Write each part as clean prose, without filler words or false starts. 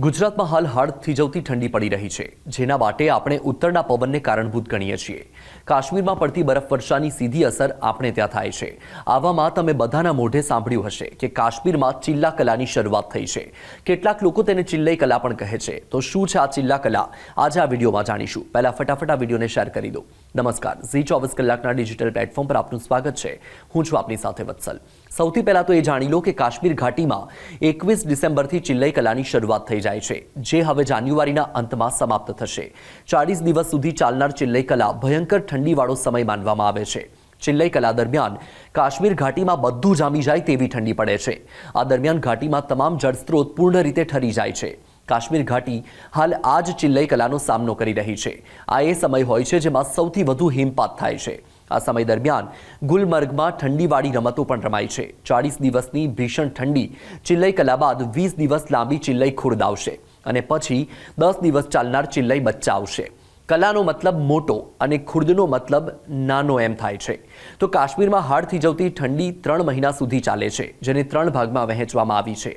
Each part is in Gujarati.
ગુજરાતમાં હાલ હાડ થીજવતી ઠંડી પડી રહી છે, જેના માટે આપણે ઉત્તરના પવનને કારણભૂત ગણીએ છીએ. કાશ્મીરમાં પડતી બરફવર્ષાની સીધી અસર આપણે ત્યાં થાય છે. આવામાં તમે બધાના મોઢે સાંભળ્યું હશે કે કાશ્મીરમાં ચિલ્લા કલાની શરૂઆત થઈ છે. કેટલાક લોકો તેને ચિલ્લઈ કલા પણ કહે છે. તો શું છે આ ચિલ્લા કલા? આજે આ વિડીયોમાં જાણીશું. પહેલા ફટાફટ આ વિડીયોને શેર કરી દો. નમસ્કાર, ઝી 24 કલાકના ડિજિટલ પ્લેટફોર્મ પર આપનું સ્વાગત છે. હું છું આપની સાથે વત્સલ. સૌથી પહેલા તો એ જાણી લો કે કાશ્મીર ઘાટીમાં 21 ડિસેમ્બરથી ચિલ્લઈ કલાની શરૂઆત થઈ જાય છે, જે હવે જાન્યુઆરીના અંતમાં સમાપ્ત થશે. 40 દિવસ સુધી ચાલનાર ચિલ્લઈ કલા ભયંકર ઠંડીવાળો સમય માનવામાં આવે છે. ચિલ્લઈ કલા દરમિયાન કાશ્મીર ઘાટીમાં બધું જામી જાય તેવી ઠંડી પડે છે. આ દરમિયાન ઘાટીમાં તમામ જળસ્ત્રોત પૂર્ણ રીતે ઠરી જાય છે. કાશ્મીર ઘાટી હાલ આ જ ચિલ્લઈ કલાનો સામનો કરી રહી છે. આ એ સમય હોય છે જેમાં સૌથી વધુ હિમપાત થાય છે. આ સમય દરમિયાન ગુલમર્ગમાં ઠંડીવાળી રમતો પણ રમાય છે. 40 દિવસની ભીષણ ઠંડી ચિલ્લઈ કલા બાદ 20 દિવસ લાંબી ચિલ્લઈ ખુર્દ આવશે અને પછી 10 દિવસ ચાલનાર ચિલ્લઈ બચ્ચા આવશે. કલાનો મતલબ મોટો અને ખુર્દનો મતલબ નાનો એમ થાય છે. તો કાશ્મીરમાં હાડ થીજવતી ઠંડી 3 મહિના સુધી ચાલે છે, જેને 3 ભાગમાં વહેંચવામાં આવી છે: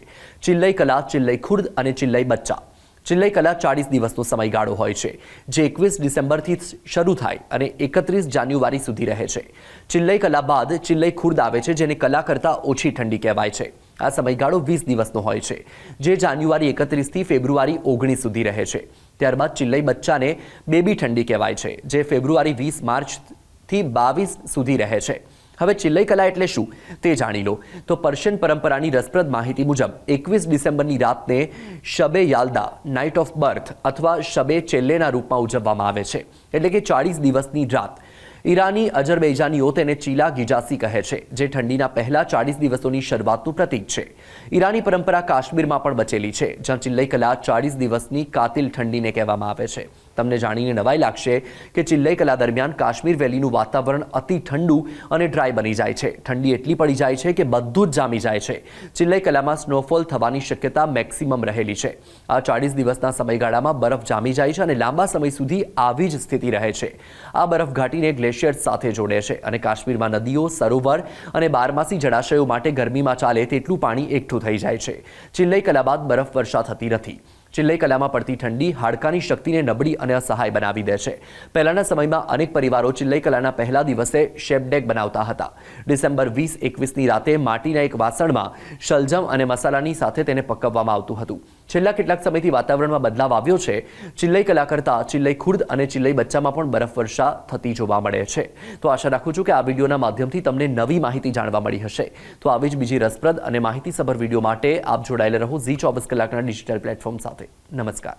ચિલ્લઈ કલા, ચિલ્લઈ ખુર્દ અને ચિલ્લઈ બચ્ચા. ચિલ્લઈ કલા 40 દિવસનો સમયગાળો હોય છે, જે 21 ડિસેમ્બરથી શરૂ થાય અને 31 જાન્યુઆરી સુધી રહે છે. ચિલ્લઈ કલા બાદ ચિલ્લઈ ખુર્દ આવે છે, જેને કલા કરતાં ઓછી ઠંડી કહેવાય છે. આ સમયગાળો 20 દિવસનો હોય છે, જે જાન્યુઆરી 31થી ફેબ્રુઆરી 19 સુધી રહે છે. ત્યારબાદ ચિલ્લઈ બચ્ચાને બેબી ઠંડી કહેવાય છે, જે ફેબ્રુઆરી 20 માર્ચથી 22 સુધી રહે છે. હવે ચિલ્લઈ કલા એટલે શું તે જાણી લો. તો પર્શિયન પરંપરાની રસપ્રદ માહિતી મુજબ 21 ડિસેમ્બરની રાતને શબે યાલ્દા, નાઇટ ઓફ બર્થ અથવા શબે ચેલ્લેના રૂપમાં ઉજવવામાં આવે છે, એટલે કે 40 દિવસની રાત. ઈરાની અજરબૈજાનીઓ તેને ચીલા ગિજાસી કહે છે, જે ઠંડીના પહેલા 40 દિવસોની શરૂઆતનું પ્રતીક છે. ઈરાની પરંપરા કાશ્મીરમાં પણ બચેલી છે, જ્યાં ચિલ્લઈ કલા 40 દિવસની કાતિલ ઠંડીને કહેવામાં આવે છે. તમને જાણીને નવાઈ લાગશે કે ચિલ્લઈ કલા દરમિયાન કાશ્મીર વેલીનું વાતાવરણ અતિ ઠંડુ અને ડ્રાય બની જાય છે. ઠંડી એટલી પડી જાય છે કે બધું જ જામી જાય છે. ચિલ્લઈ કલામાં સ્નોફોલ થવાની શક્યતા મેક્સિમમ રહેલી છે. આ 40 દિવસના સમયગાળામાં બરફ જામી જાય છે અને લાંબા સમય સુધી આવી જ સ્થિતિ રહે છે. આ બરફ ઘાટીને ગ્લેશિયર્સ સાથે જોડે છે અને કાશ્મીરમાં નદીઓ, સરોવર અને બારમાસી જળાશયો માટે ગરમીમાં ચાલે તેટલું પાણી એકઠું થઈ જાય છે. ચિલ્લઈ કલા બાદ બરફ વર્ષા થતી નથી. ચિલ્લઈ કલામાં પડતી ઠંડી હાડકાની શક્તિને નબળી અને અસહાય બનાવી દે છે. પહેલાના સમયમાં અનેક પરિવારો ચિલ્લઈ કલાના પહેલા દિવસે શેપડેક બનાવતા હતા. ડિસેમ્બર 20-21ની રાતે માટીના એક વાસણમાં શલજમ અને મસાલાની સાથે તેને પકવવામાં આવતું હતું. છેલ્લા કેટલાક સમયથી વાતાવરણમાં બદલાવ આવ્યો છે. ચિલ્લઈ કલા કરતાં ચિલ્લઈ ખુર્દ અને ચિલ્લઈ બચ્ચામાં પણ બરફવર્ષા થતી જોવા મળે છે. તો આશા રાખું છું કે આ વિડીયોના માધ્યમથી તમને નવી માહિતી જાણવા મળી હશે. તો આવી જ બીજી રસપ્રદ અને માહિતીસભર વિડીયો માટે આપ જોડાયેલા રહો ઝી 24 કલાકના ડિજિટલ પ્લેટફોર્મ સાથે. નમસ્કાર.